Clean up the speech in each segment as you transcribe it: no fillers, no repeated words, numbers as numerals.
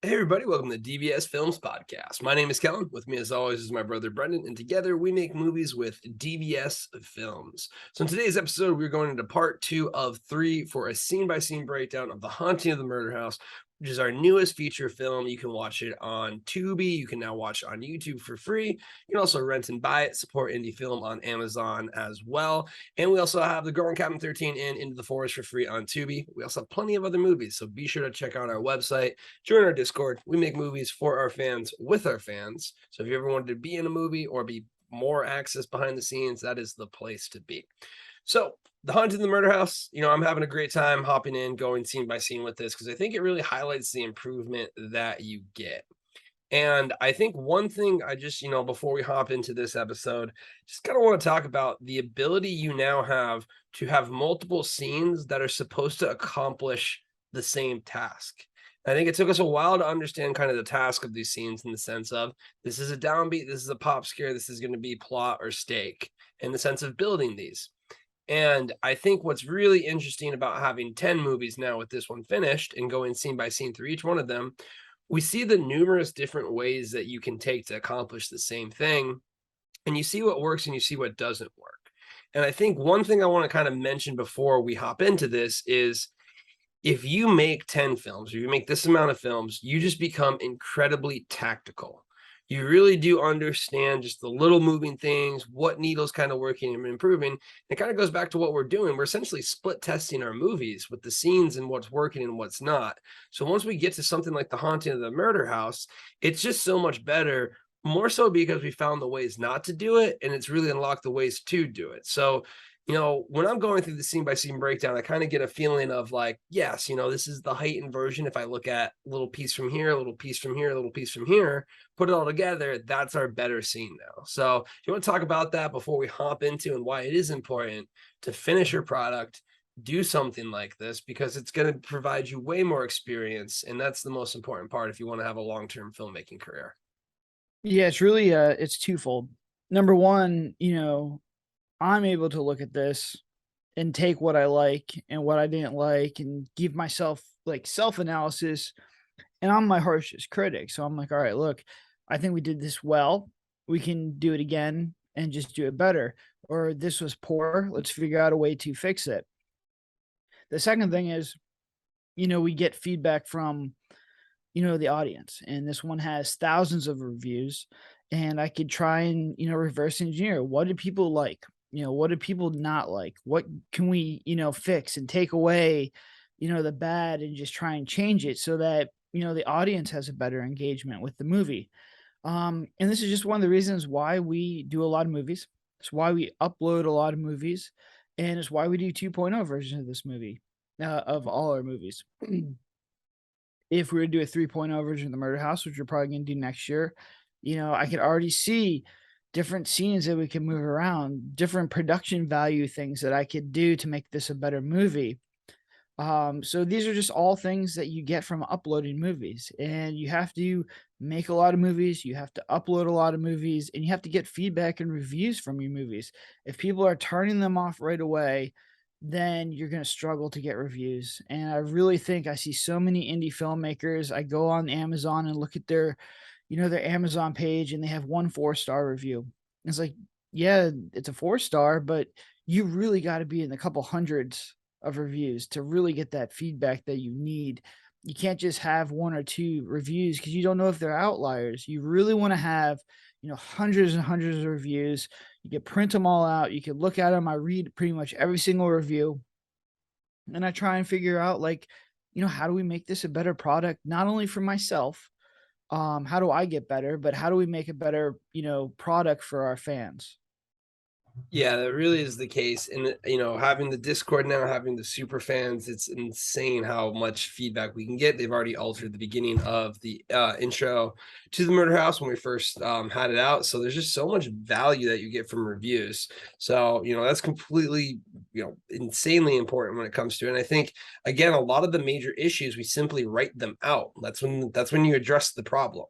Hey everybody, welcome to DVS Films Podcast. My name is Kellen. With me as always is my brother Brendan, and together we make movies with DVS Films. So in today's episode, we're going into part 2 of 3 for a scene-by-scene breakdown of The Haunting of the Murder House, which is our newest feature film. You can watch it on Tubi. You can now watch it on YouTube for free. You can also rent and buy it, support indie film on Amazon as well. And we also have The Girl in Cabin 13 and Into the Forest for free on Tubi. We also have plenty of other movies, so be sure to check out our website. Join our Discord. We make movies for our fans with our fans. So if you ever wanted to be in a movie or be more access behind the scenes, that is the place to be. So The Haunted in the Murder House, I'm having a great time hopping in, going scene by scene with this because I think it really highlights the improvement that you get. And I think one thing I just, before we hop into this episode, just kind of want to talk about the ability you now have to have multiple scenes that are supposed to accomplish the same task. I think it took us a while to understand kind of the task of these scenes in the sense of this is a downbeat, this is a pop scare, this is going to be plot or stake in the sense of building these. And I think what's really interesting about having 10 movies now with this one finished and going scene by scene through each one of them, we see the numerous different ways that you can take to accomplish the same thing. And you see what works and you see what doesn't work. And I think one thing I want to kind of mention before we hop into this is if you make 10 films, or you make this amount of films, you just become incredibly tactical. You really do understand just the little moving things, what needles kind of working and improving. It kind of goes back to what we're doing. We're essentially split testing our movies with the scenes and what's working and what's not. So once we get to something like The Haunting of the Murder House, it's just so much better, more so because we found the ways not to do it, and it's really unlocked the ways to do it. So when I'm going through the scene by scene breakdown, I kind of get a feeling of like, yes, this is the heightened version. If I look at a little piece from here, a little piece from here, a little piece from here, put it all together, that's our better scene now. So, do you want to talk about that before we hop into and why it is important to finish your product, do something like this, because it's going to provide you way more experience. And that's the most important part if you want to have a long term filmmaking career. Yeah, it's really it's twofold. Number one, I'm able to look at this and take what I like and what I didn't like and give myself like self-analysis, and I'm my harshest critic. So I'm like, all right, look, I think we did this well. We can do it again and just do it better. Or this was poor. Let's figure out a way to fix it. The second thing is, we get feedback from the audience. And this one has thousands of reviews. And I could try and, reverse engineer. What did people like? What did people not like? What can we, fix and take away, the bad and just try and change it so that, the audience has a better engagement with the movie. And this is just one of the reasons why we do a lot of movies. It's why we upload a lot of movies. And it's why we do 2.0 versions of this movie, of all our movies. If we were to do a 3.0 version of the Murder House, which we're probably going to do next year, I could already see different scenes that we can move around, different production value things that I could do to make this a better movie. So these are just all things that you get from uploading movies, and you have to make a lot of movies, you have to upload a lot of movies, and you have to get feedback and reviews from your movies. If people are turning them off right away, then you're going to struggle to get reviews. And I really think I see so many indie filmmakers. I go on Amazon and look at their Amazon page, and they have 1 4-star review. It's like, yeah, it's a 4-star, but you really got to be in a couple hundreds of reviews to really get that feedback that you need. You can't just have 1 or 2 reviews because you don't know if they're outliers. You really want to have, hundreds and hundreds of reviews. You can print them all out. You can look at them. I read pretty much every single review, and I try and figure out like, how do we make this a better product, not only for myself, how do I get better, but how do we make a better, product for our fans? Yeah, that really is the case. And, having the Discord now, having the super fans, it's insane how much feedback we can get. They've already altered the beginning of the intro to the Murder House when we first had it out. So there's just so much value that you get from reviews. So, that's completely, insanely important when it comes to it. And I think, again, a lot of the major issues, we simply write them out. That's when you address the problem.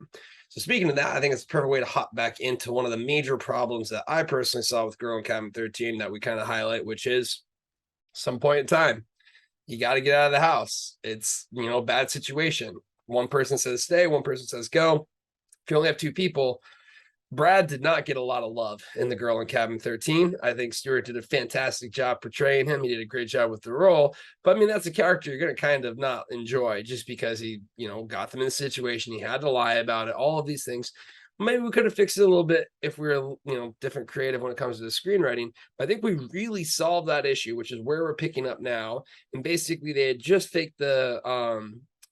So speaking of that, I think it's a perfect way to hop back into one of the major problems that I personally saw with Girl in Cabin 13 that we kind of highlight, which is some point in time, you got to get out of the house. It's, bad situation. One person says stay, one person says go. If you only have two people, Brad did not get a lot of love in The Girl in Cabin 13. I think Stewart did a fantastic job portraying him. He did a great job with the role. But I mean, that's a character you're going to kind of not enjoy just because he, got them in the situation. He had to lie about it, all of these things. Maybe we could have fixed it a little bit if we were, different creative when it comes to the screenwriting. But I think we really solved that issue, which is where we're picking up now. And basically, they had just faked the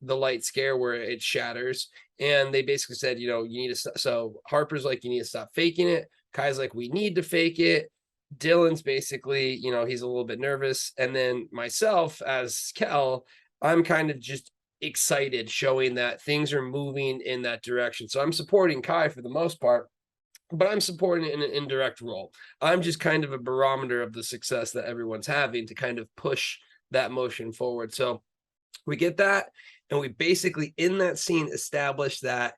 light scare where it shatters, and they basically said, you need to. So Harper's like, you need to stop faking it. Kai's like, we need to fake it. Dylan's basically, he's a little bit nervous, and then myself as Kel, I'm kind of just excited, showing that things are moving in that direction. So I'm supporting Kai for the most part, but I'm supporting it in an indirect role. I'm just kind of a barometer of the success that everyone's having to kind of push that motion forward. So we get that, and we basically in that scene establish that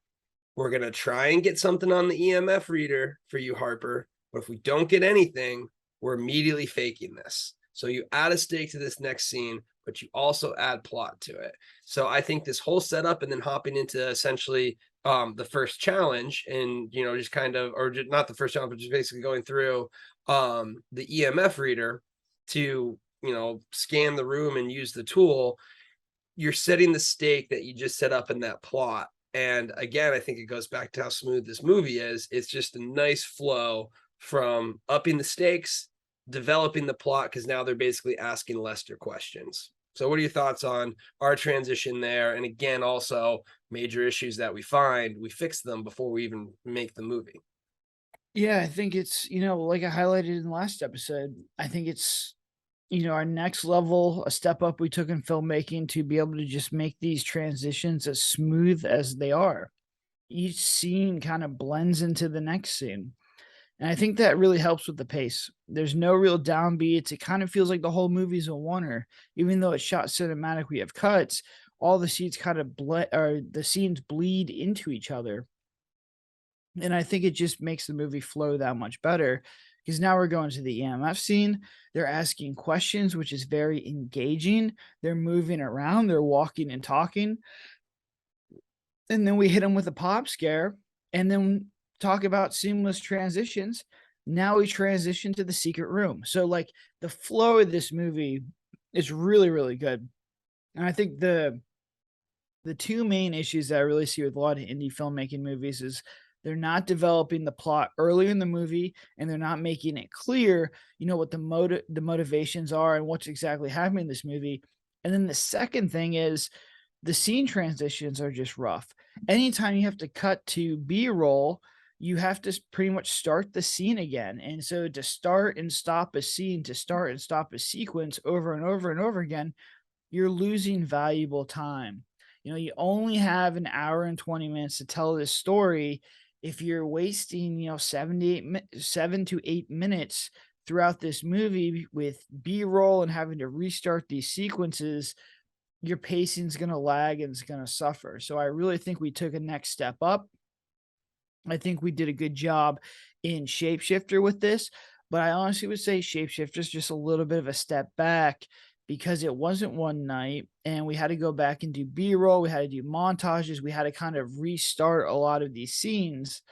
we're going to try and get something on the EMF reader for you, Harper, but if we don't get anything, we're immediately faking this. So you add a stake to this next scene, but you also add plot to it. So I think this whole setup and then hopping into essentially the first challenge, and just kind of, or just, not the first challenge, but just basically going through the EMF reader to scan the room and use the tool. You're setting the stake that you just set up in that plot. And again, I think it goes back to how smooth this movie is. It's just a nice flow from upping the stakes, developing the plot, because now they're basically asking Lester questions. So what are your thoughts on our transition there? And again, also major issues that we find, we fix them before we even make the movie. Yeah, I think it's, like I highlighted in the last episode, I think it's, our next level, a step up we took in filmmaking to be able to just make these transitions as smooth as they are. Each scene kind of blends into the next scene. And I think that really helps with the pace. There's no real downbeats. It kind of feels like the whole movie's a oneer, even though it's shot cinematic. We have cuts. All the scenes kind of the scenes bleed into each other, and I think it just makes the movie flow that much better, because now we're going to the EMF scene. They're asking questions, which is very engaging. They're moving around, they're walking and talking. And then we hit them with a pop scare, and then talk about seamless transitions. Now we transition to the secret room. So, like, the flow of this movie is really, really good. And I think the two main issues that I really see with a lot of indie filmmaking movies is they're not developing the plot early in the movie, and they're not making it clear, what the motivations are and what's exactly happening in this movie. And then the second thing is the scene transitions are just rough. Anytime you have to cut to B-roll, you have to pretty much start the scene again. And so to start and stop a scene, to start and stop a sequence over and over and over again, you're losing valuable time. You only have an hour and 20 minutes to tell this story. If you're wasting, 7 to 8 minutes throughout this movie with B-roll and having to restart these sequences, your pacing's going to lag and it's going to suffer. So I really think we took a next step up. I think we did a good job in Shapeshifter with this, but I honestly would say Shapeshifter is just a little bit of a step back, because it wasn't one night and we had to go back and do B-roll. We had to do montages. We had to kind of restart a lot of these scenes.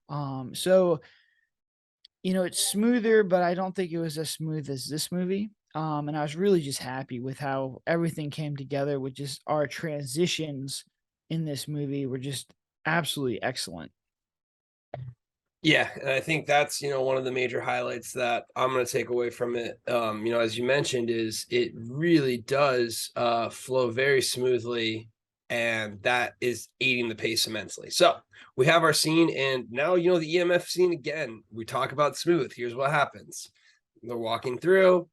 So, it's smoother, but I don't think it was as smooth as this movie. And I was really just happy with how everything came together, with just our transitions in this movie were just absolutely excellent. Yeah, and I think that's, one of the major highlights that I'm going to take away from it. As you mentioned, is it really does flow very smoothly, and that is aiding the pace immensely. So we have our scene, and now, the EMF scene again. We talk about smooth. Here's what happens. They're walking through,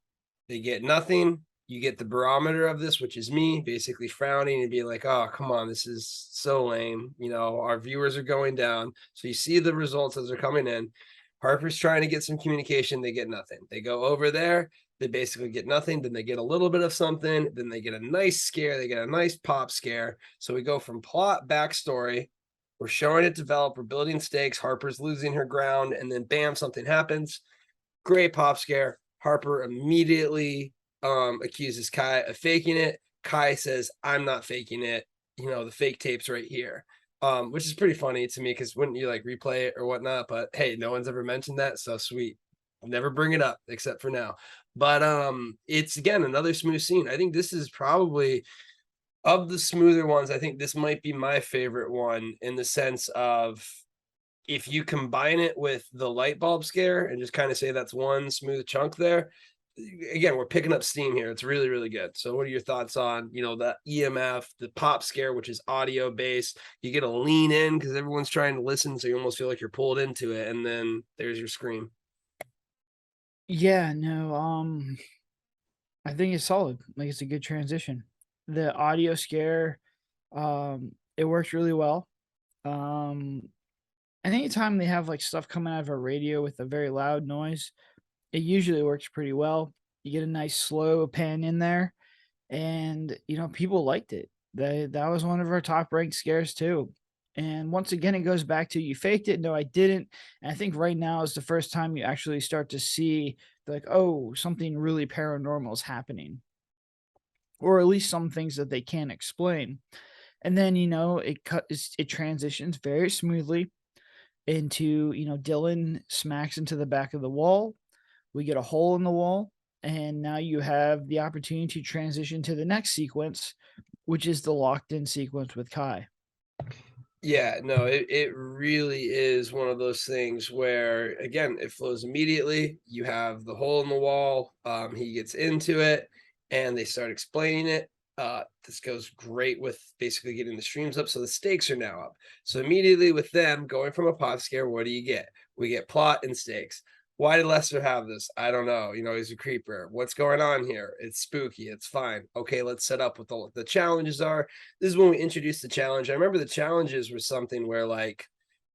they get nothing. You get the barometer of this, which is me basically frowning and being like, oh, come on, this is so lame. Our viewers are going down. So you see the results as they're coming in. Harper's trying to get some communication. They get nothing. They go over there. They basically get nothing. Then they get a little bit of something. Then they get a nice scare. They get a nice pop scare. So we go from plot, backstory. We're showing it develop. We're building stakes. Harper's losing her ground. And then bam, something happens. Great pop scare. Harper immediately accuses Kai of faking it. Kai says, I'm not faking it. the fake tapes right here. Which is pretty funny to me because wouldn't you like replay it or whatnot? But hey, no one's ever mentioned that, so sweet. I'll never bring it up except for now. But it's again another smooth scene. I think this is probably of the smoother ones. I think this might be my favorite one in the sense of if you combine it with the light bulb scare and just kind of say that's one smooth chunk there, again, we're picking up steam here. It's really, really good. So what are your thoughts on, the EMF, the pop scare, which is audio based? You get a lean in because everyone's trying to listen, so you almost feel like you're pulled into it, and then there's your scream. Yeah, no, I think it's solid. Like it's a good transition. The audio scare, it works really well. Um, and anytime they have like stuff coming out of a radio with a very loud noise, it usually works pretty well. You get a nice slow pan in there, and people liked it. That was one of our top ranked scares too. And once again, it goes back to you faked it. No, I didn't. And I think right now is the first time you actually start to see like, oh, something really paranormal is happening, or at least some things that they can't explain. And then it transitions very smoothly into Dylan smacks into the back of the wall. We get a hole in the wall, and now you have the opportunity to transition to the next sequence, which is the locked in sequence with Kai. Yeah, no, it really is one of those things where again, it flows immediately. You have the hole in the wall. He gets into it and they start explaining it. This goes great with basically getting the streams up. So the stakes are now up. So immediately with them going from a pop scare, what do you get? We get plot and stakes. Why did Lester have this? I don't know. He's a creeper. What's going on here? It's spooky. It's fine. Okay, let's set up what the challenges are. This is when we introduced the challenge. I remember the challenges were something where like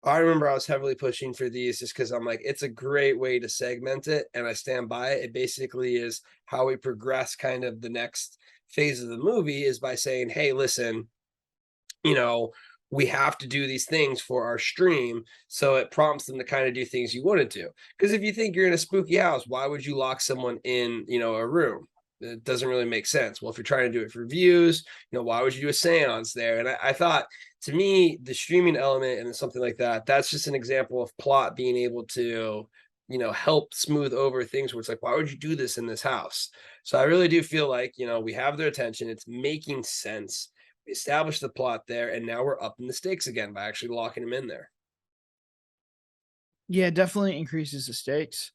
I remember I was heavily pushing for these just because I'm like, it's a great way to segment it, and I stand by it. It basically is how we progress kind of the next phase of the movie is by saying, hey, listen, you know, we have to do these things for our stream. So it prompts them to kind of do things you wouldn't do. Because if you think you're in a spooky house, why would you lock someone in, a room? It doesn't really make sense. Well, if you're trying to do it for views, why would you do a seance there? And I thought to me, the streaming element and something like that, that's just an example of plot being able to, help smooth over things where it's like, why would you do this in this house? So I really do feel like, we have their attention. It's making sense. We established the plot there, and now we're upping the stakes again by actually locking him in there. Yeah, definitely increases the stakes.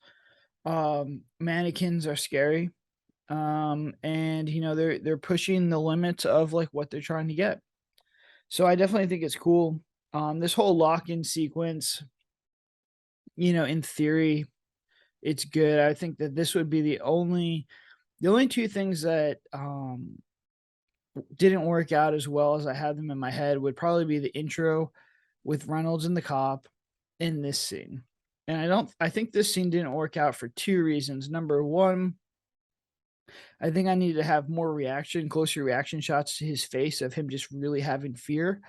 Mannequins are scary. And they're pushing the limits of like what they're trying to get. So I definitely think it's cool. This whole lock-in sequence, in theory, it's good. I think that this would be the only two things that didn't work out as well as I had them in my head would probably be the intro with Reynolds and the cop in this scene. And I think this scene didn't work out for two reasons. Number one, I think I needed to have more closer reaction shots to his face of him just really having fear.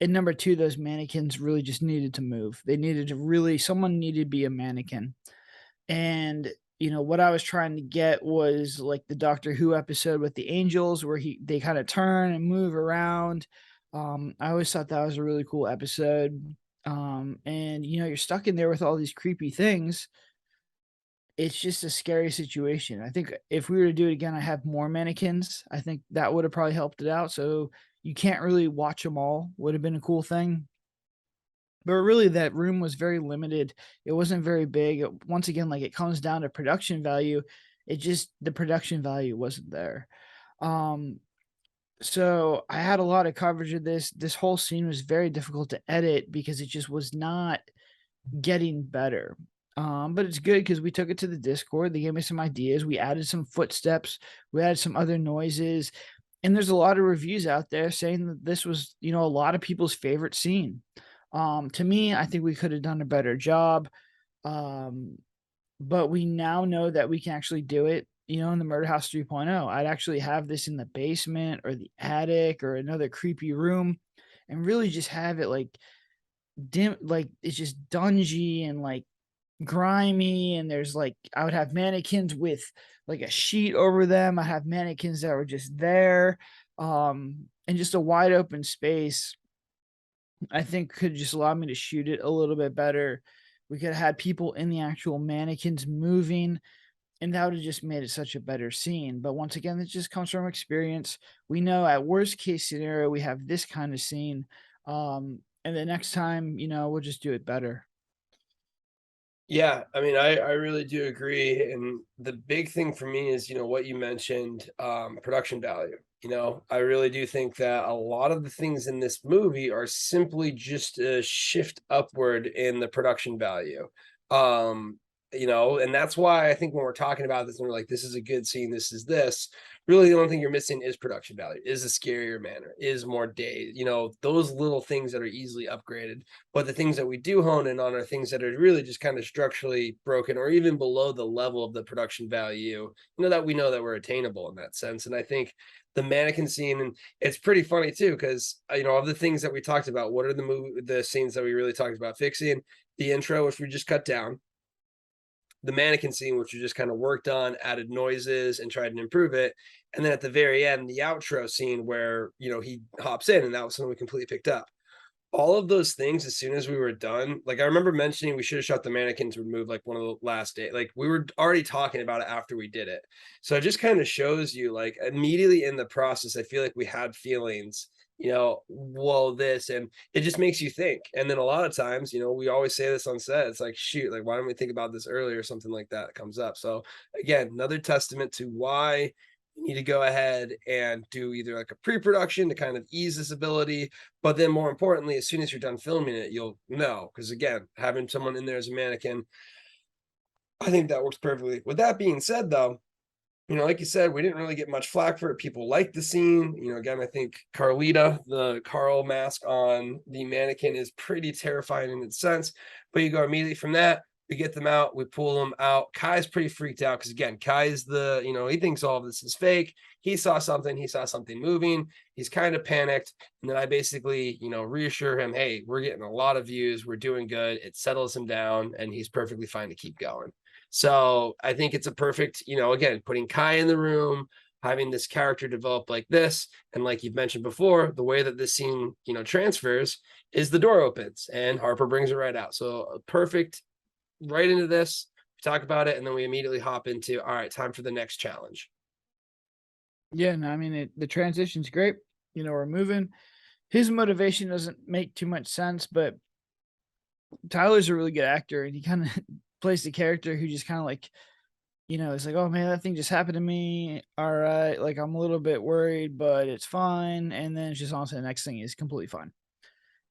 And number two, those mannequins really just needed to move. Someone needed to be a mannequin. And what I was trying to get was like the Doctor Who episode with the angels where they kind of turn and move around. I always thought that was a really cool episode. And you're stuck in there with all these creepy things. It's just a scary situation. I think if we were to do it again, I have more mannequins. I think that would have probably helped it out. So you can't really watch them all. Would have been a cool thing. But really, that room was very limited. It wasn't very big. Once again, like it comes down to production value. The production value wasn't there. Um, so I had a lot of coverage of this. This whole scene was very difficult to edit because it just was not getting better. But it's good because we took it to the Discord. They gave me some ideas. We added some footsteps. We added some other noises. And there's a lot of reviews out there saying that this was, a lot of people's favorite scene. To me, I think we could have done a better job. Um, but we now know that we can actually do it, in the Murder House 3.0. I'd actually have this in the basement or the attic or another creepy room and really just have it like dim, like it's just dungy and like grimy. And there's like, I would have mannequins with like a sheet over them. I have mannequins that were just there. and just a wide open space, I think could just allow me to shoot it a little bit better. We could have had people in the actual mannequins moving, and that would have just made it such a better scene. But once again, it just comes from experience. We know at worst case scenario, we have this kind of scene. And the next time, we'll just do it better. Yeah, I mean, I really do agree, and the big thing for me is, what you mentioned, production value. I really do think that a lot of the things in this movie are simply just a shift upward in the production value. Um, and that's why I think when we're talking about this and we're like, this is a good scene, this is this, really the only thing you're missing is production value, is a scarier manner, is more days, those little things that are easily upgraded. But the things that we do hone in on are things that are really just kind of structurally broken or even below the level of the production value, that we know that we're attainable in that sense. And I think the mannequin scene, and it's pretty funny too, because of the things that we talked about, what are the scenes that we really talked about fixing? The intro, which we just cut down, the mannequin scene, which we just kind of worked on, added noises and tried to improve it. And then at the very end, the outro scene where, he hops in, and that was something we completely picked up. All of those things, as soon as we were done, like I remember mentioning we should have shot the mannequins would move like one of the last day. Like we were already talking about it after we did it. So it just kind of shows you like immediately in the process, I feel like we had feelings, well, this, and it just makes you think. And then a lot of times, we always say this on set. It's like, shoot, like, why don't we think about this earlier? Or something like that comes up. So again, another testament to why you need to go ahead and do either like a pre-production to kind of ease this ability, but then more importantly, as soon as you're done filming it, you'll know. Because again, having someone in there as a mannequin, I think that works perfectly. With that being said, though, like you said, we didn't really get much flack for it. People liked the scene. Again, I think Carlita, the Carl mask on the mannequin, is pretty terrifying in its sense. But you go immediately from that, we get them out, we pull them out. Kai's pretty freaked out because again, Kai's he thinks all of this is fake. He saw something moving. He's kind of panicked. And then I basically, reassure him, hey, we're getting a lot of views, we're doing good. It settles him down, and he's perfectly fine to keep going. So I think it's a perfect, again, putting Kai in the room, having this character develop like this. And like you've mentioned before, the way that this scene, transfers is the door opens and Harper brings it right out. So perfect right into this. We talk about it, and then we immediately hop into, all right, time for the next challenge. Yeah, no, I mean, the transition's great. We're moving. His motivation doesn't make too much sense, but Tyler's a really good actor, and he kind of plays the character who just kind of like, it's like, oh man, that thing just happened to me. All right, like I'm a little bit worried, but it's fine. And then it's just on to the next thing is completely fine.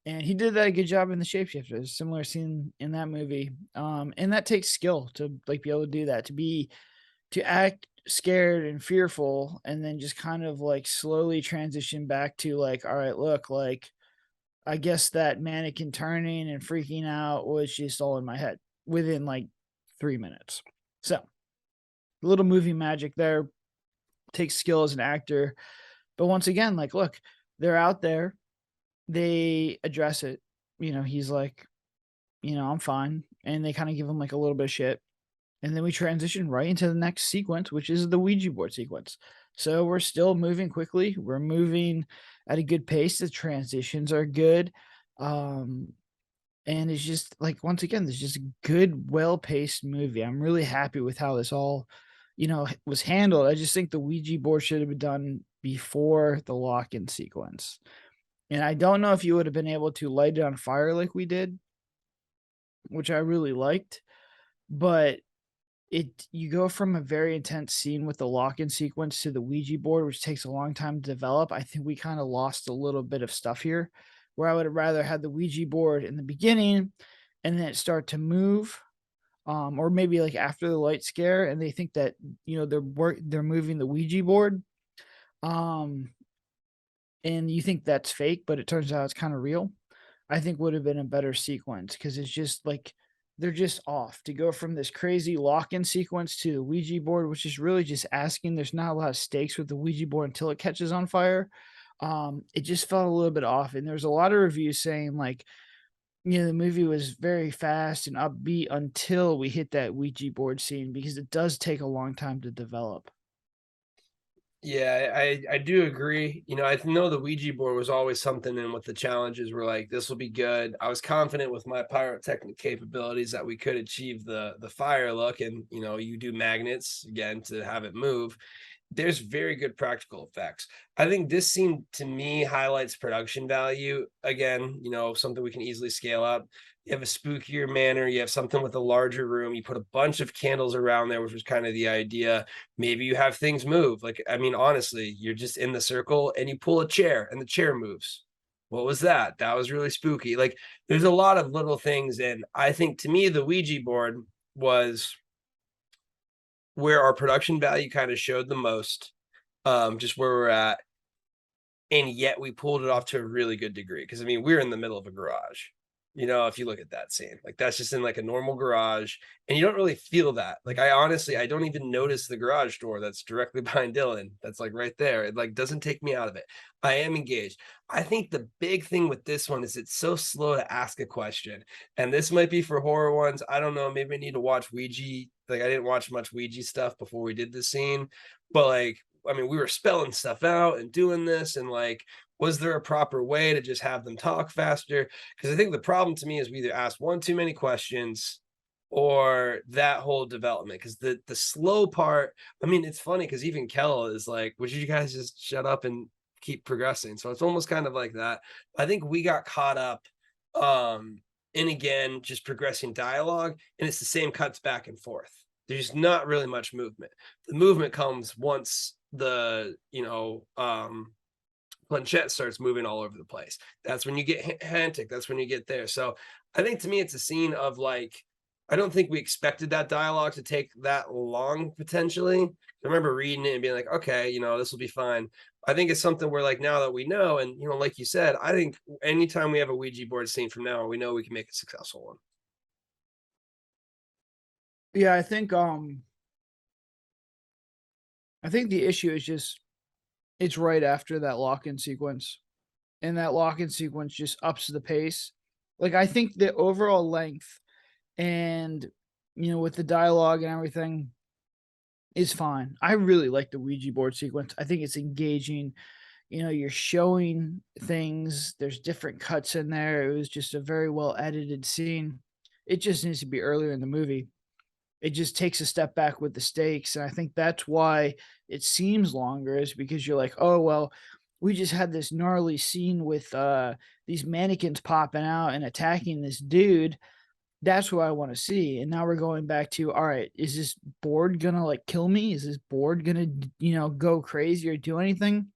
And he did that a good job in the Shapeshifter. Similar scene in that movie. And that takes skill to like be able to do that, to act scared and fearful, and then just kind of like slowly transition back to like, all right, look, like I guess that mannequin turning and freaking out was just all in my head within like 3 minutes. So a little movie magic there, takes skill as an actor. But once again, like, look, they're out there, they address it. He's like, I'm fine. And they kind of give him like a little bit of shit. And then we transition right into the next sequence, which is the Ouija board sequence. So we're still moving quickly. We're moving at a good pace. The transitions are good. Um, and it's just like, once again, there's just a good, well-paced movie. I'm really happy with how this all, was handled. I just think the Ouija board should have been done before the lock-in sequence. And I don't know if you would have been able to light it on fire like we did, which I really liked, but you go from a very intense scene with the lock-in sequence to the Ouija board, which takes a long time to develop. I think we kind of lost a little bit of stuff here, where I would have rather had the Ouija board in the beginning and then it start to move. Or maybe like after the light scare, and they think that they're moving the Ouija board, um, and you think that's fake, but it turns out it's kind of real. I think would have been a better sequence because it's just like they're just off to go from this crazy lock-in sequence to the Ouija board, which is really just asking. There's not a lot of stakes with the Ouija board until it catches on fire. It just felt a little bit off, and there's a lot of reviews saying like, the movie was very fast and upbeat until we hit that Ouija board scene because it does take a long time to develop. Yeah, I do agree. You know, I know the Ouija board was always something, and with the challenges were like, this will be good. I was confident with my pyrotechnic capabilities that we could achieve the fire look, and you know, you do magnets again to have it move. There's very good practical effects. I think this scene to me highlights production value. Again, you know, something we can easily scale up. You have a spookier manner, you have something with a larger room, you put a bunch of candles around there, which was kind of the idea. Maybe you have things move. Like, I mean, honestly, you're just in the circle and you pull a chair and the chair moves. What was that? That was really spooky. Like, there's a lot of little things. And I think to me, the Ouija board was where our production value kind of showed the most, just where we're at, and yet we pulled it off to a really good degree. Because I mean, we're in the middle of a garage. You know, if you look at that scene, like that's just in like a normal garage, and you don't really feel that. Like I honestly, I don't even notice the garage door that's directly behind Dylan. That's like right there. It like doesn't take me out of it. I am engaged. I think the big thing with this one is it's so slow to ask a question. And this might be for horror ones. I don't know. Maybe I need to watch Ouija. Like I didn't watch much Ouija stuff before we did this scene, but like I mean, we were spelling stuff out and doing this, and like, was there a proper way to just have them talk faster? Because I think the problem to me is we either ask one too many questions or that whole development. Because the slow part, I mean, it's funny because even Kel is like, would you guys just shut up and keep progressing? So it's almost kind of like that. I think we got caught up in again just progressing dialogue, and it's the same cuts back and forth. There's not really much movement. The movement comes once the planchette starts moving all over the place. That's when you get frantic. That's when you get there. So I think to me, it's a scene of like, I don't think we expected that dialogue to take that long potentially. I remember reading it and being like, okay, you know, this will be fine. I think it's something where like now that we know, and you know, like you said, I think anytime we have a Ouija board scene from now on, we know we can make a successful one. Yeah, I think the issue is just it's right after that lock-in sequence, and that lock-in sequence just ups the pace. Like, I think the overall length and, with the dialogue and everything is fine. I really like the Ouija board sequence. I think it's engaging. You're showing things, there's different cuts in there. It was just a very well edited scene. It just needs to be earlier in the movie. It just takes a step back with the stakes, and I think that's why it seems longer is because you're like, "Oh, well, we just had this gnarly scene with, these mannequins popping out and attacking this dude. That's what I wanna see," and now we're going back to, "Alright, is this board gonna, like, kill me? Is this board gonna, go crazy or do anything?"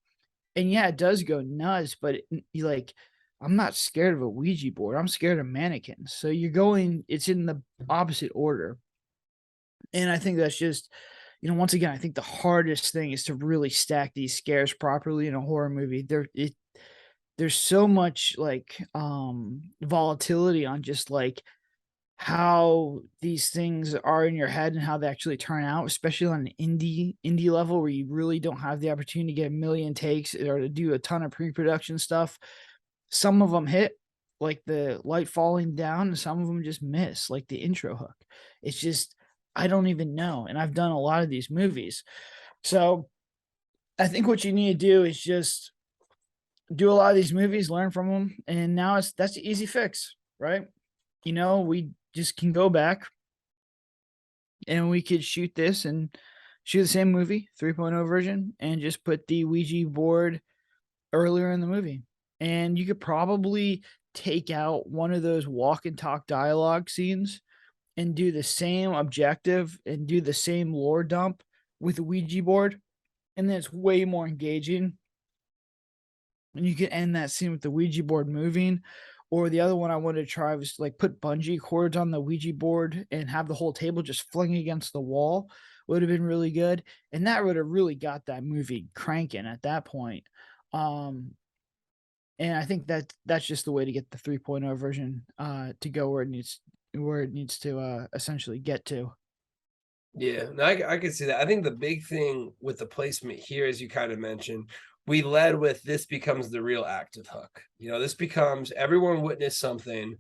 And yeah, it does go nuts, but you like, I'm not scared of a Ouija board, I'm scared of mannequins, so it's in the opposite order. And I think that's just, once again, I think the hardest thing is to really stack these scares properly in a horror movie. There's so much like volatility on just like how these things are in your head and how they actually turn out, especially on an indie level where you really don't have the opportunity to get a million takes or to do a ton of pre-production stuff. Some of them hit, like the light falling down, and some of them just miss, like the intro hook. It's just I don't even know, and I've done a lot of these movies. So, I think what you need to do is just do a lot of these movies, learn from them, and now that's the easy fix, right? We just can go back and we could shoot this and shoot the same movie, 3.0 version, and just put the Ouija board earlier in the movie. And you could probably take out one of those walk and talk dialogue scenes and do the same objective and do the same lore dump with the Ouija board. And then it's way more engaging. And you can end that scene with the Ouija board moving. Or the other one I wanted to try was like put bungee cords on the Ouija board and have the whole table just fling against the wall. Would have been really good. And that would have really got that movie cranking at that point. And I think that's just the way to get the 3.0 version to go where it needs to essentially get to. Yeah, no, I can see that. I think the big thing with the placement here, as you kind of mentioned, we led with this becomes the real active hook. You know, this becomes everyone witnessed something.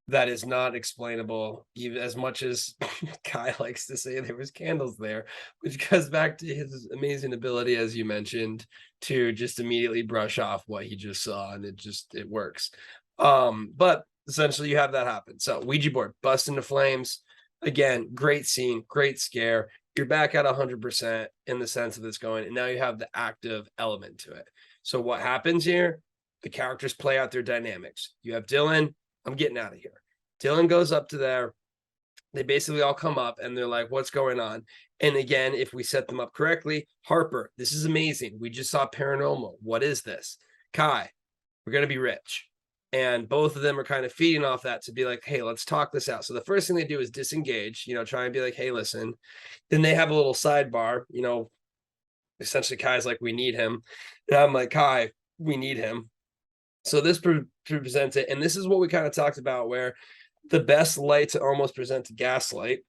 that is not explainable, even as much as Kai likes to say there was candles there, which goes back to his amazing ability, as you mentioned, to just immediately brush off what he just saw, and it works. But essentially you have that happen. So Ouija board, bust into flames. Again, great scene, great scare. You're back at 100% in the sense of this going, and now you have the active element to it. So what happens here? The characters play out their dynamics. You have Dylan, I'm getting out of here. Dylan goes up to there. They basically all come up and they're like, what's going on? And again, if we set them up correctly, Harper, this is amazing. We just saw paranormal. What is this? Kai, we're going to be rich. And both of them are kind of feeding off that to be like, hey, let's talk this out. So the first thing they do is disengage, try and be like, hey, listen. Then they have a little sidebar, essentially Kai's like, we need him. And I'm like, Kai, we need him. So this presents it. And this is what we kind of talked about, where the best light to almost present a gaslight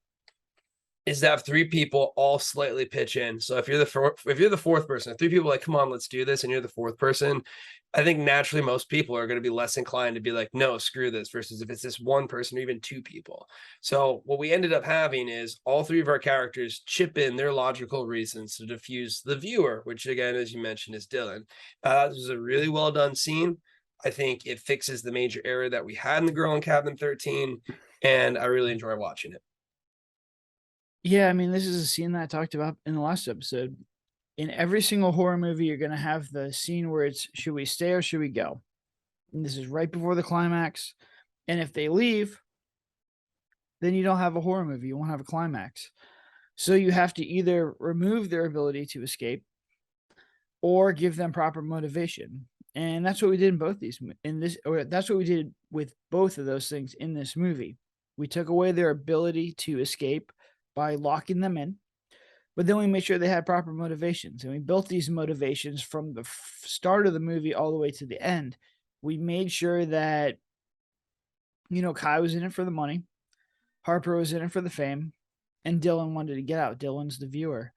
is to have three people all slightly pitch in. So if you're the fourth person, if three people are like, come on, let's do this, and you're the fourth person, I think naturally most people are going to be less inclined to be like, no, screw this, versus if it's this one person or even two people. So what we ended up having is all three of our characters chip in their logical reasons to diffuse the viewer, which again, as you mentioned, is Dylan. This was a really well done scene. I think it fixes the major error that we had in the Girl in Cabin 13, and I really enjoy watching it. Yeah, I mean, this is a scene that I talked about in the last episode. In every single horror movie, you're gonna have the scene where it's should we stay or should we go? And this is right before the climax. And if they leave, then you don't have a horror movie. You won't have a climax. So you have to either remove their ability to escape or give them proper motivation. And that's what we did in both these in this or that's what we did with both of those things in this movie. We took away their ability to escape by locking them in, but then we made sure they had proper motivations, and we built these motivations from the start of the movie all the way to the end. We made sure that Kai was in it for the money, Harper was in it for the fame, and Dylan wanted to get out. Dylan's the viewer.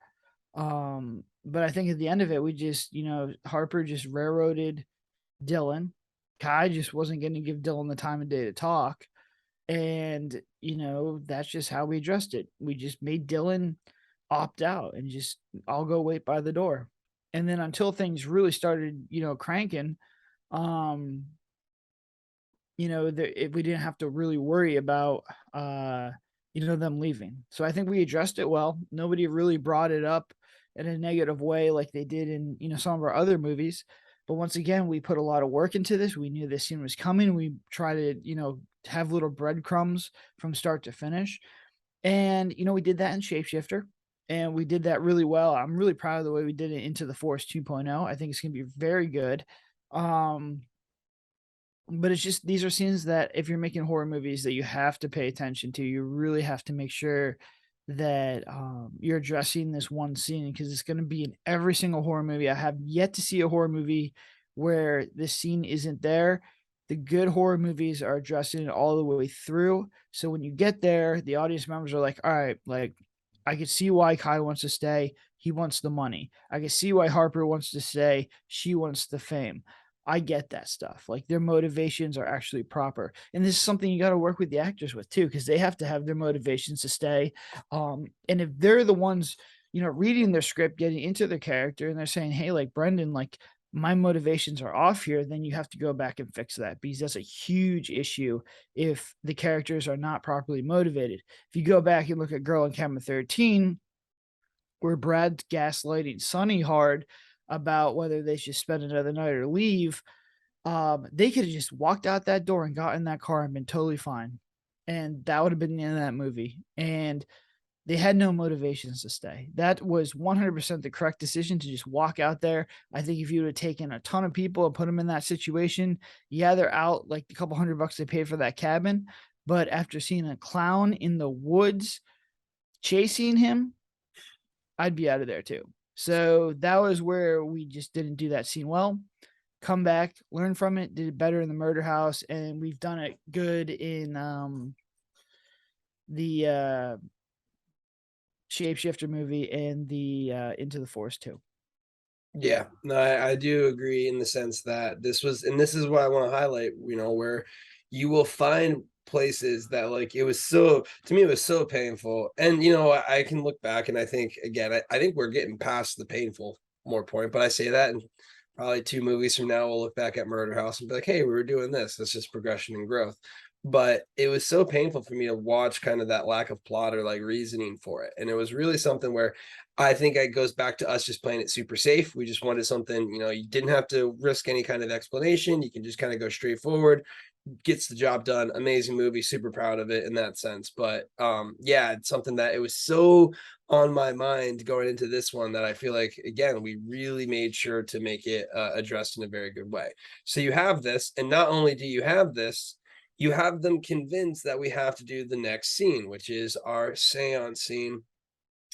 But I think at the end of it, we just, Harper just railroaded Dylan. Kai just wasn't going to give Dylan the time of day to talk. And, that's just how we addressed it. We just made Dylan opt out and just, I'll go wait by the door. And then until things really started, cranking, um, we didn't have to really worry about, them leaving. So I think we addressed it well. Nobody really brought it up in a negative way like they did in, some of our other movies. But once again, we put a lot of work into this. We knew this scene was coming. We tried to, have little breadcrumbs from start to finish. And, we did that in Shapeshifter. And we did that really well. I'm really proud of the way we did it Into the Forest 2.0. I think it's going to be very good. But it's just these are scenes that if you're making horror movies that you have to pay attention to. You really have to make sure that you're addressing this one scene because it's going to be in every single horror movie. I have yet to see a horror movie where this scene isn't there. The good horror movies are addressing it all the way through. So when you get there, the audience members are like, all right, like I could see why Kai wants to stay. He wants the money. I can see why Harper wants to stay. She wants the fame. I get that stuff. Like their motivations are actually proper. And this is something you got to work with the actors with too, because they have to have their motivations to stay. And if they're the ones, reading their script, getting into their character, and they're saying, hey, like Brendan, like my motivations are off here, then you have to go back and fix that because that's a huge issue if the characters are not properly motivated. If you go back and look at Girl in Cabin 13, where Brad's gaslighting Sonny hard about whether they should spend another night or leave, they could have just walked out that door and got in that car and been totally fine. And that would have been the end of that movie. And they had no motivations to stay. That was 100% the correct decision to just walk out there. I think if you would have taken a ton of people and put them in that situation, yeah, they're out like a couple $100 they paid for that cabin. But after seeing a clown in the woods chasing him, I'd be out of there too. So that was where we just didn't do that scene well. Come back, learn from it, did it better in the murder house, and we've done it good in the Shapeshifter movie and the Into the Forest too. Yeah, no, I do agree in the sense that this is what I want to highlight, where you will find places that like it was so to me it was so painful. And you know, I can look back and I think again, I think we're getting past the painful more point, but I say that and probably 2 movies from now we'll look back at Murder House and be like, hey, we were doing this. That's just progression and growth. But it was so painful for me to watch kind of that lack of plot or like reasoning for it. And it was really something where I think it goes back to us just playing it super safe. We just wanted something, you know, you didn't have to risk any kind of explanation. You can just kind of go straight forward, gets the job done. Amazing movie, super proud of it in that sense. But yeah, it's something that it was so on my mind going into this one that I feel like again we really made sure to make it addressed in a very good way. So you have this, and not only do you have this, you have them convinced that we have to do the next scene, which is our seance scene.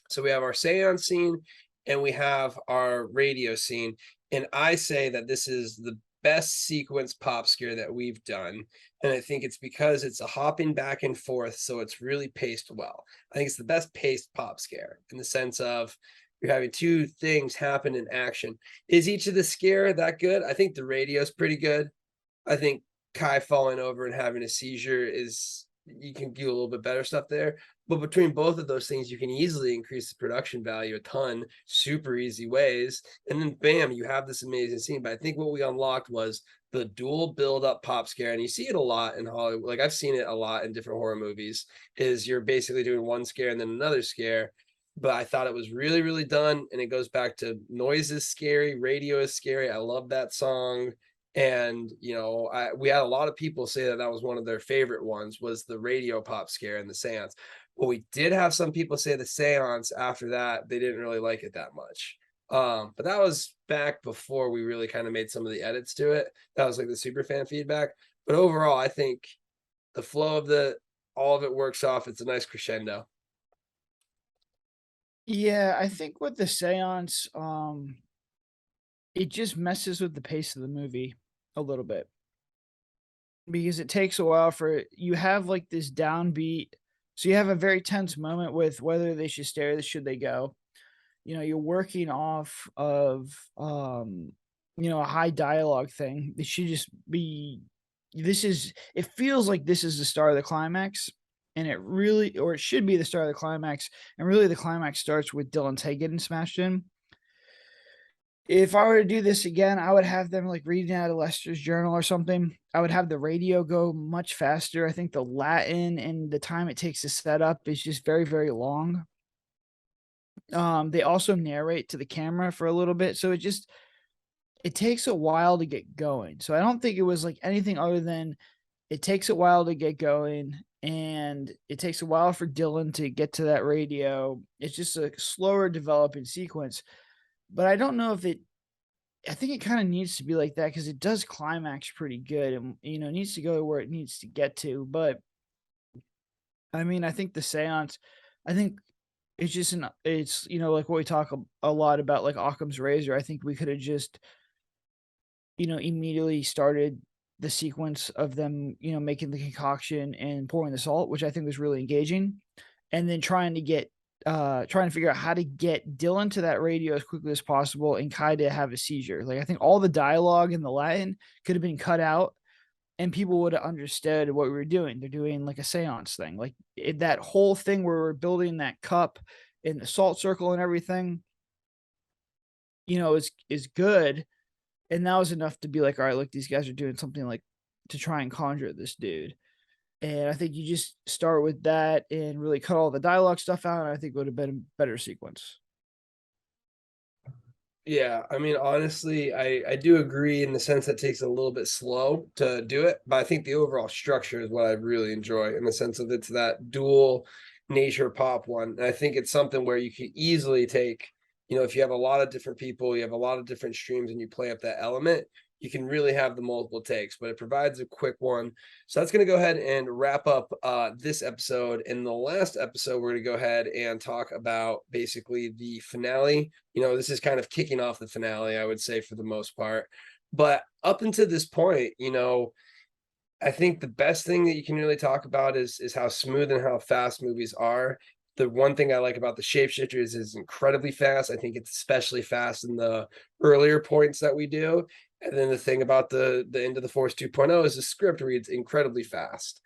So we have our seance scene and we have our radio scene. And I say that this is the best sequence pop scare that we've done. And I think it's because it's a hopping back and forth. So it's really paced well. I think it's the best paced pop scare in the sense of you're having two things happen in action. Is each of the scare that good? I think the radio is pretty good. I think Kai falling over and having a seizure is you can do a little bit better stuff there. But between both of those things, you can easily increase the production value a ton, super easy ways. And then bam, you have this amazing scene. But I think what we unlocked was the dual build up pop scare. And you see it a lot in Hollywood. Like I've seen it a lot in different horror movies, is you're basically doing one scare and then another scare. But I thought it was really, really done. And it goes back to noise is scary, radio is scary. I love that song. And you know, we had a lot of people say that that was one of their favorite ones was the radio pop scare and the seance. But we did have some people say the seance after that they didn't really like it that much. But that was back before we really kind of made some of the edits to it. That was like the super fan feedback. But overall, I think the flow of the all of it works off. It's a nice crescendo. Yeah, I think with the seance, it just messes with the pace of the movie a little bit because it takes a while for you have like this downbeat. So you have a very tense moment with whether they should stay or should they go. You know, you're working off of a high dialogue thing. It should just be it feels like this is the start of the climax. And it really or it should be the start of the climax. And really the climax starts with Dylan's head getting smashed in. If I were to do this again, I would have them like reading out of Lester's journal or something. I would have the radio go much faster. I think the Latin and the time it takes to set up is just very, very long. They also narrate to the camera for a little bit, so it takes a while to get going. So I don't think it was like anything other than it takes a while to get going and it takes a while for Dylan to get to that radio. It's just a slower developing sequence. But I don't know if I think it kind of needs to be like that because it does climax pretty good and it needs to go where it needs to get to. But I mean, I think the seance, I think it's like what we talk a lot about like Occam's razor. I think we could have just immediately started the sequence of them making the concoction and pouring the salt, which I think was really engaging, and then trying to figure out how to get Dylan to that radio as quickly as possible and Kai to have a seizure. Like I think all the dialogue in the Latin could have been cut out and people would have understood what we were doing. They're doing like a seance thing. Like that whole thing where we're building that cup in the salt circle and everything, is good. And that was enough to be like, all right, look, these guys are doing something like to try and conjure this dude. And I think you just start with that and really cut all the dialogue stuff out. And I think it would have been a better sequence. Yeah, I mean, honestly, I do agree in the sense that it takes a little bit slow to do it, but I think the overall structure is what I really enjoy in the sense of it's that dual nature pop one. And I think it's something where you can easily take, you know, if you have a lot of different people, you have a lot of different streams and you play up that element, you can really have the multiple takes, but it provides a quick one. So that's going to go ahead and wrap up this episode. In the last episode, we're going to go ahead and talk about basically the finale. You know, this is kind of kicking off the finale, I would say, for the most part. But up until this point, you know, I think the best thing that you can really talk about is how smooth and how fast movies are. The one thing I like about the Shapeshifters is incredibly fast. I think it's especially fast in the earlier points that we do. And then the thing about the End of the Force 2.0 is the script reads incredibly fast.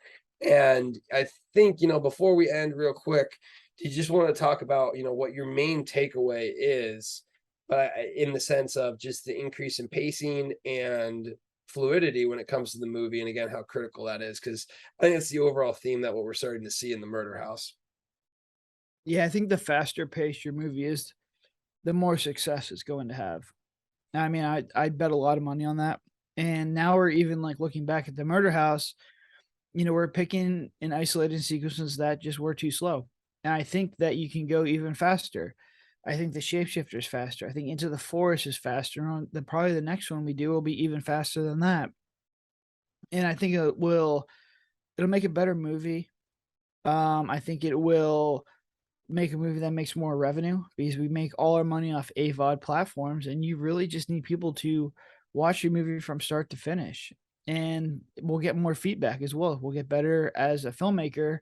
And I think, before we end real quick, do you just want to talk about, what your main takeaway is, but in the sense of just the increase in pacing and fluidity when it comes to the movie, and again, how critical that is, because I think it's the overall theme that what we're starting to see in the Murder House. Yeah, I think the faster paced your movie is, the more success it's going to have. I mean, I bet a lot of money on that. And now we're even like looking back at the Murder House, we're picking in isolated sequences that just were too slow. And I think that you can go even faster. I think the shapeshifter is faster. I think Into the Forest is faster. The probably the next one we do will be even faster than that. And I think it'll make a better movie. I think it will make a movie that makes more revenue because we make all our money off AVOD platforms, and you really just need people to watch your movie from start to finish. And we'll get more feedback as well. We'll get better as a filmmaker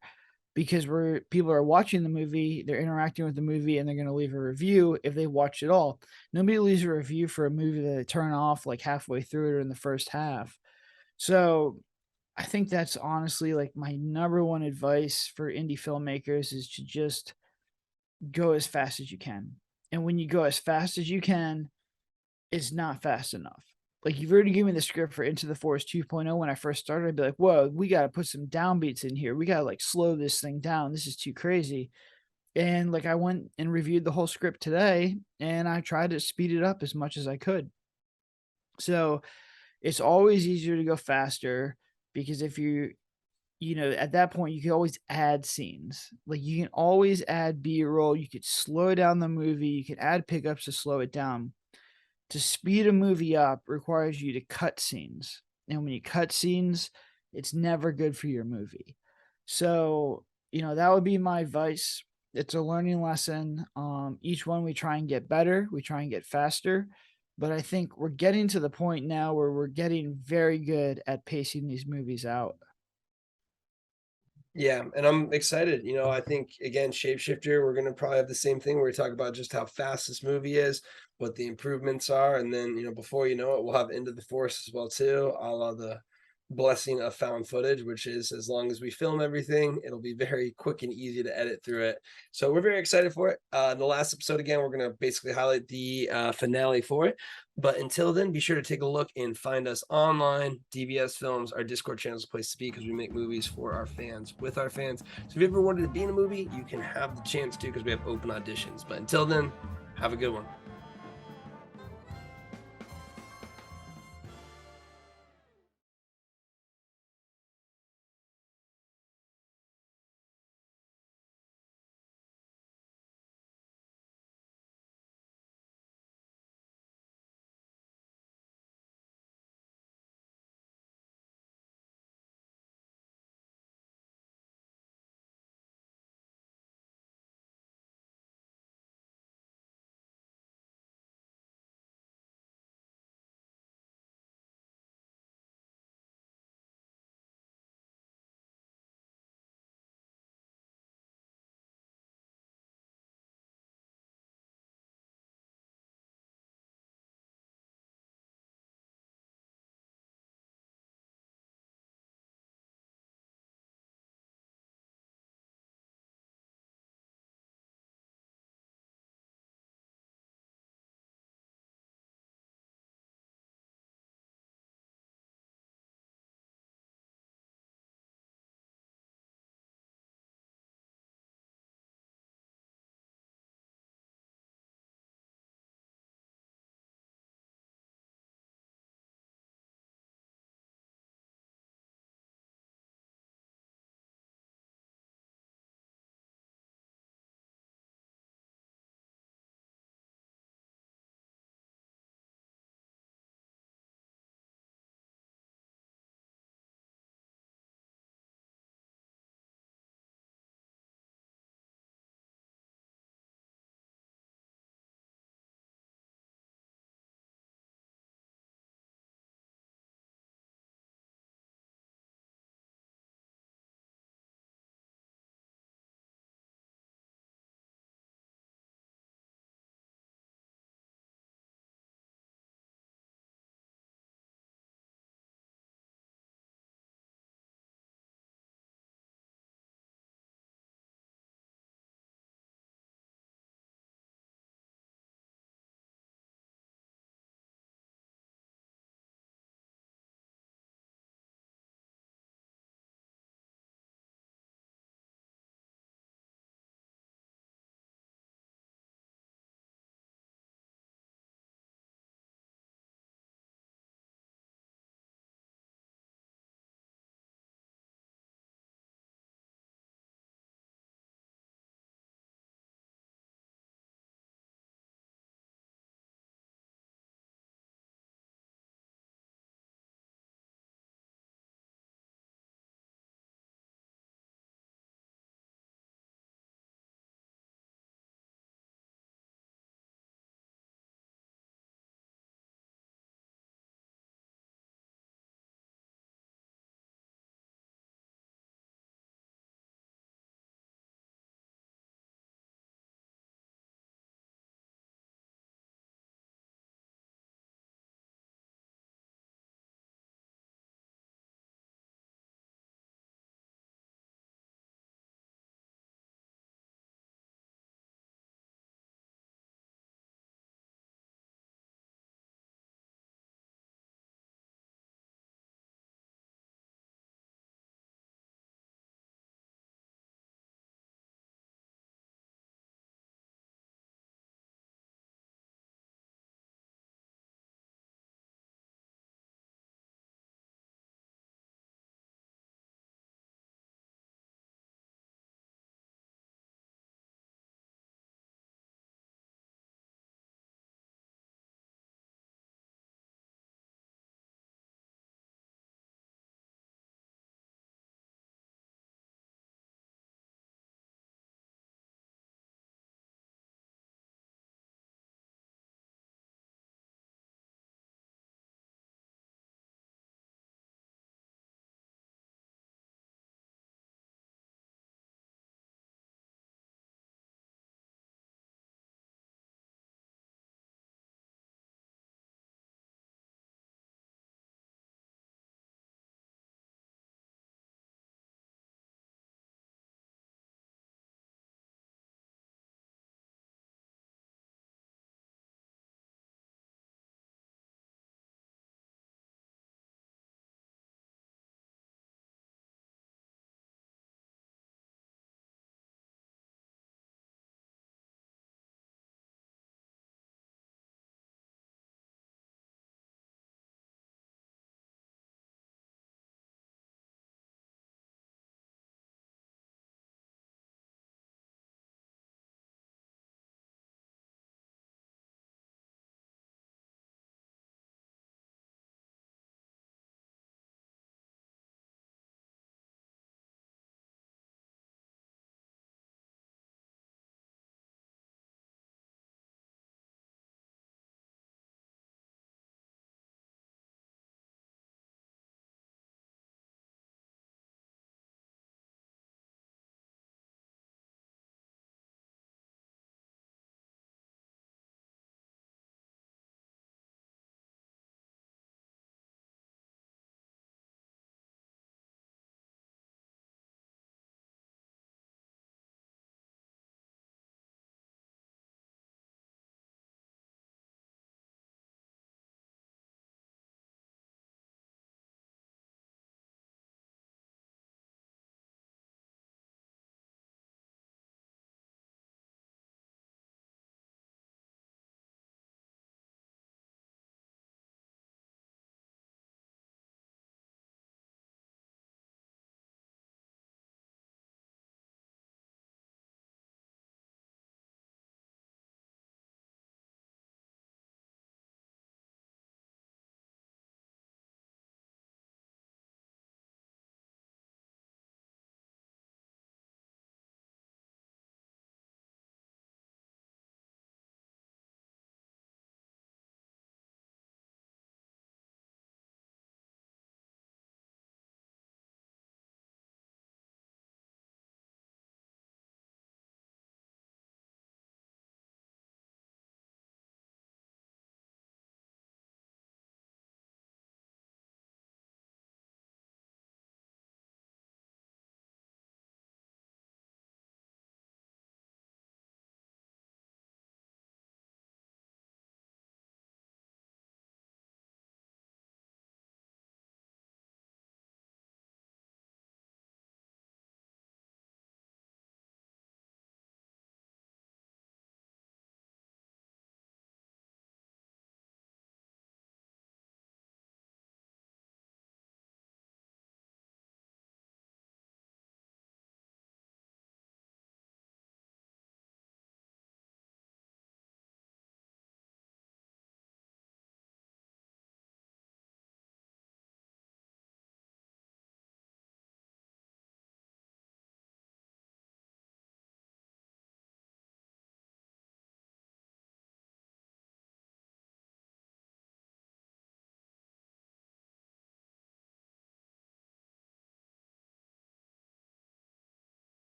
because people are watching the movie, they're interacting with the movie, and they're going to leave a review if they watched it all. Nobody leaves a review for a movie that they turn off like halfway through it or in the first half. So I think that's honestly like my number one advice for indie filmmakers is to just go as fast as you can. And when you go as fast as you can, it's not fast enough. Like you've already given me the script for Into the Forest 2.0. When I first started, I'd be like, whoa, we got to put some downbeats in here. We got to like slow this thing down. This is too crazy. And like I went and reviewed the whole script today and I tried to speed it up as much as I could. So it's always easier to go faster because if at that point, you can always add scenes. Like you can always add B-roll. You could slow down the movie. You can add pickups to slow it down. To speed a movie up requires you to cut scenes. And when you cut scenes, it's never good for your movie. So, that would be my advice. It's a learning lesson. Each one we try and get better, we try and get faster. But I think we're getting to the point now where we're getting very good at pacing these movies out. Yeah, and I'm excited. I think again, Shapeshifter, we're gonna probably have the same thing where we talk about just how fast this movie is, what the improvements are, and then before you know it, we'll have Into the Forest as well too, a la the blessing of found footage, which is as long as we film everything, it'll be very quick and easy to edit through it. So we're very excited for it. In the last episode, again, we're gonna basically highlight the finale for it. But until then, be sure to take a look and find us online. DVS Films, our Discord channel is a place to be because we make movies for our fans, with our fans. So if you ever wanted to be in a movie, you can have the chance to because we have open auditions. But until then, have a good one.